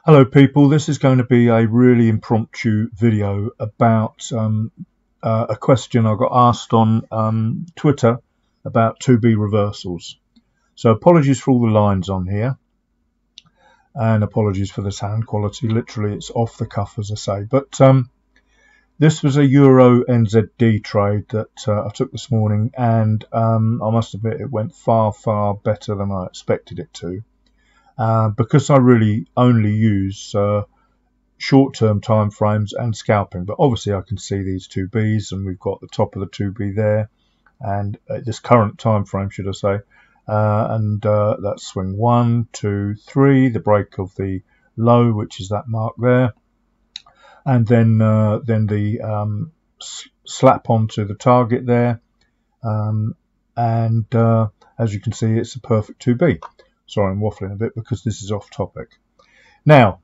Hello people, this is going to be a really impromptu video about a question I got asked on Twitter about 2B reversals. So apologies for all the lines on here and apologies for the sound quality. Literally it's off the cuff, as I say, but this was a Euro NZD trade that I took this morning, and I must admit it went far better than I expected it to. Because I really only use short-term time frames and scalping, but obviously I can see these two Bs, and we've got the top of the 2B there, and this current time frame, should I say, and that's swing 1, 2, 3, the break of the low, which is that mark there, and then the slap onto the target there, and as you can see, it's a perfect 2B. Sorry, I'm waffling a bit because this is off topic. Now,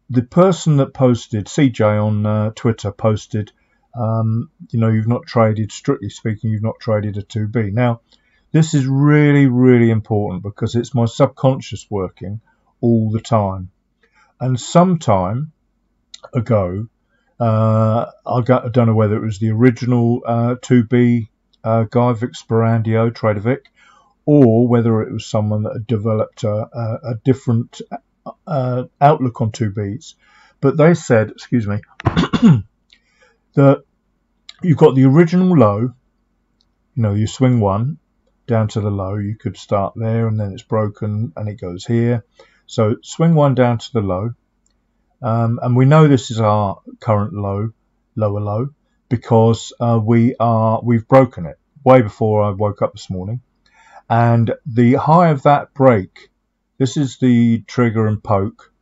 the person that posted, CJ on Twitter, posted, you've not traded, strictly speaking, you've not traded a 2B. Now, this is really important because it's my subconscious working all the time. And some time ago, I don't know whether it was the original 2B guy, Vic Sperandio, Trader Vic, or whether it was someone that had developed a different outlook on 2Bs. But they said, excuse me, that you've got the original low, you swing 1 down to the low, you could start there and then it's broken and it goes here. So swing 1 down to the low, and we know this is our current lower low, because we've broken it way before I woke up this morning. And the high of that break, this is the trigger and poke,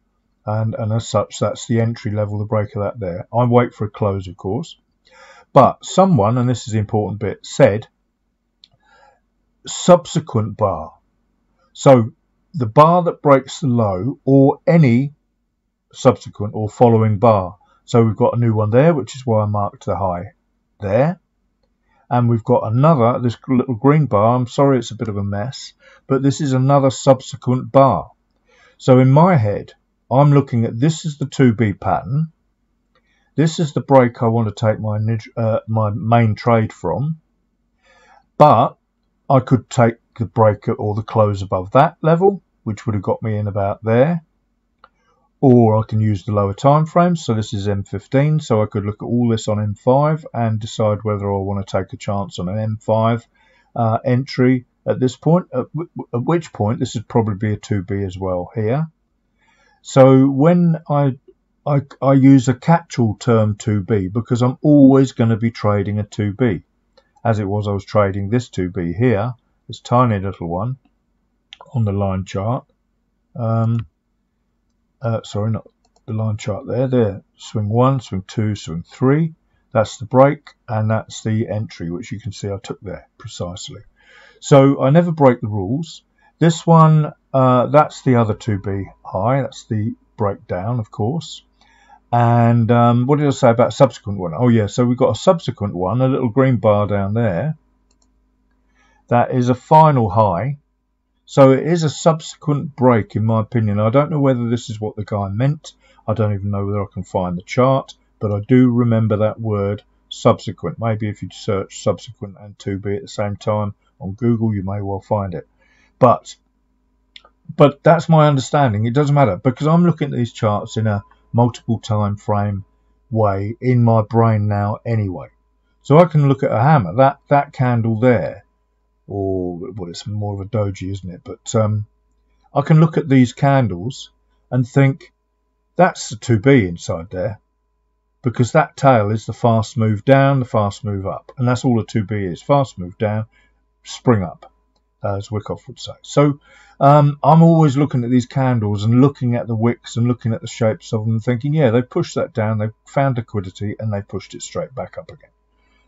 and as such, that's the entry level, the break of that there. I wait for a close, of course. But someone, and this is the important bit, said subsequent bar. So the bar that breaks the low, or any subsequent or following bar. So we've got a new one there, which is why I marked the high there. And we've got another, this little green bar. I'm sorry it's a bit of a mess, but this is another subsequent bar. So in my head, I'm looking at, this is the 2B pattern. This is the break I want to take my main trade from. But I could take the break or the close above that level, which would have got me in about there. Or I can use the lower time frames. So this is M15. So I could look at all this on M5 and decide whether I want to take a chance on an M5 entry at this point. At which point this would probably be a 2B as well here. So when I use a catch-all term 2B, because I'm always going to be trading a 2B. As it was, I was trading this 2B here, this tiny little one on the line chart. Sorry, not the line chart there. Swing 1, swing 2, swing 3. That's the break, and that's the entry, which you can see I took there precisely. So I never break the rules. This one, that's the other 2B high. That's the breakdown, of course. And what did I say about subsequent one? Oh yeah, so we've got a subsequent one, a little green bar down there. That is a final high. So it is a subsequent break, in my opinion. I don't know whether this is what the guy meant. I don't even know whether I can find the chart, but I do remember that word subsequent. Maybe if you search subsequent and 2B at the same time on Google, you may well find it. But that's my understanding. It doesn't matter, because I'm looking at these charts in a multiple time frame way in my brain now anyway. So I can look at a hammer, that candle there, or well, it's more of a doji, isn't it? But I can look at these candles and think that's the 2B inside there, because that tail is the fast move down, the fast move up, and that's all a 2B is: fast move down, spring up, as Wyckoff would say. So I'm always looking at these candles and looking at the wicks and looking at the shapes of them and thinking, yeah, they pushed that down, they found liquidity, and they pushed it straight back up again.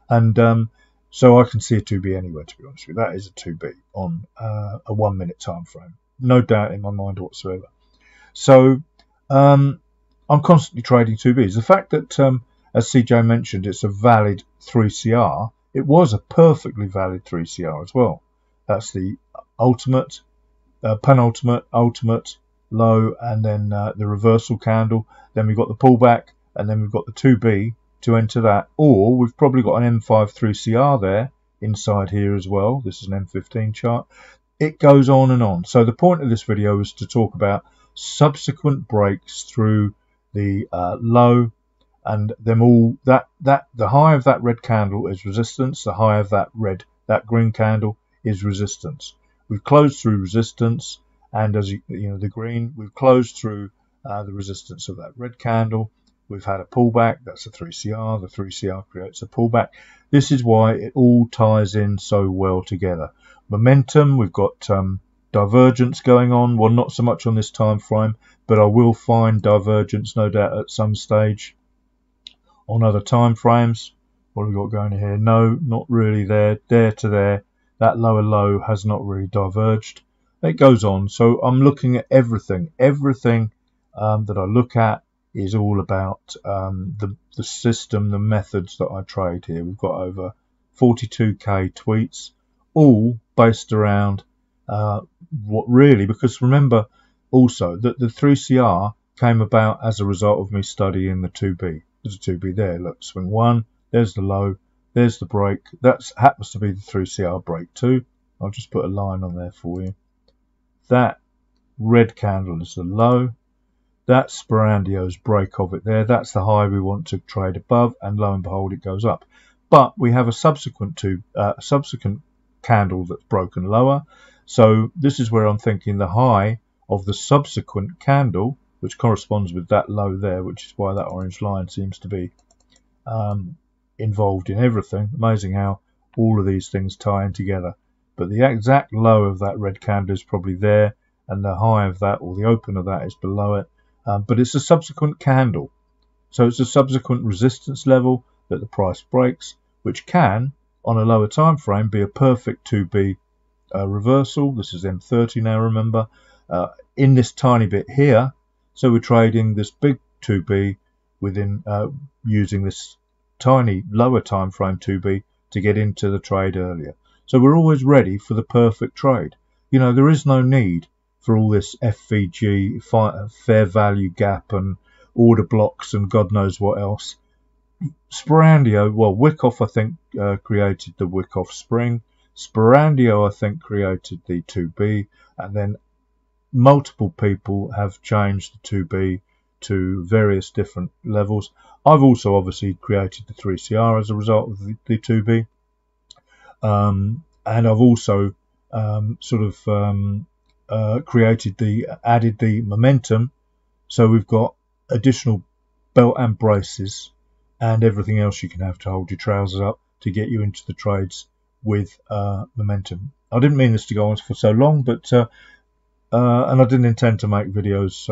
And so I can see a 2B anywhere, to be honest with you. That is a 2B on a 1 minute time frame. No doubt in my mind whatsoever. So I'm constantly trading 2Bs. The fact that, as CJ mentioned, it's a valid 3CR, it was a perfectly valid 3CR as well. That's the ultimate, penultimate, ultimate, low, and then the reversal candle. Then we've got the pullback, and then we've got the 2B to enter that. Or we've probably got an M5 3CR there inside here as well. This is an M15 chart. It goes on and on. So the point of this video is to talk about subsequent breaks through the low, and them all, that the high of that red candle is resistance, the high of that green candle is resistance. We've closed through resistance, and as you know, the green, we've closed through the resistance of that red candle. We've had a pullback, that's a 3CR, the 3CR creates a pullback. This is why it all ties in so well together. Momentum, we've got divergence going on, well, not so much on this time frame, but I will find divergence no doubt at some stage on other time frames. What have we got going here? No, not really there to there. That lower low has not really diverged. It goes on. So I'm looking at everything that I look at is all about the system, the methods that I trade here. We've got over 42k tweets, all based around what really, because remember also that the 3CR came about as a result of me studying the 2B. There's a 2B there, look, swing 1, there's the low, there's the break. That happens to be the 3CR break too. I'll just put a line on there for you. That red candle is the low. That's Sporandio's break of it there. That's the high we want to trade above, and lo and behold, it goes up. But we have a subsequent candle that's broken lower. So this is where I'm thinking the high of the subsequent candle, which corresponds with that low there, which is why that orange line seems to be involved in everything. Amazing how all of these things tie in together. But the exact low of that red candle is probably there, and the high of that, or the open of that, is below it. But it's a subsequent candle. So it's a subsequent resistance level that the price breaks, which can, on a lower time frame, be a perfect 2B reversal. This is M30 now, remember, in this tiny bit here. So we're trading this big 2B within using this tiny lower time frame 2B to get into the trade earlier. So we're always ready for the perfect trade. You know, there is no need for all this FVG, fair value gap, and order blocks and God knows what else. Sporandio, well, Wyckoff I think created the Wyckoff spring. Sporandio I think created the 2B, and then multiple people have changed the 2B to various different levels. I've also obviously created the 3CR as a result of the 2B, and I've also added the momentum. So we've got additional belt and braces and everything else you can have to hold your trousers up to get you into the trades with momentum. I didn't mean this to go on for so long, but and I didn't intend to make videos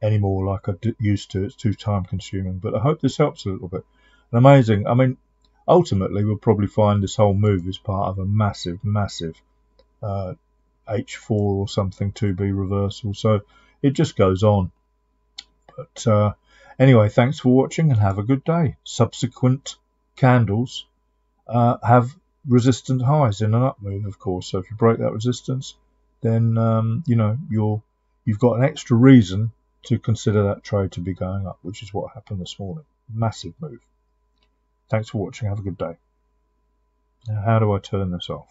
anymore like I used to. It's too time consuming, but I hope this helps a little bit. And amazing, I mean, ultimately we'll probably find this whole move is part of a massive H4 or something 2B reversal. So it just goes on. But anyway, thanks for watching and have a good day. Subsequent candles have resistant highs in an up move, of course. So if you break that resistance, then you know, you've got an extra reason to consider that trade to be going up, which is what happened this morning. Massive move. Thanks for watching. Have a good day. Now, how do I turn this off?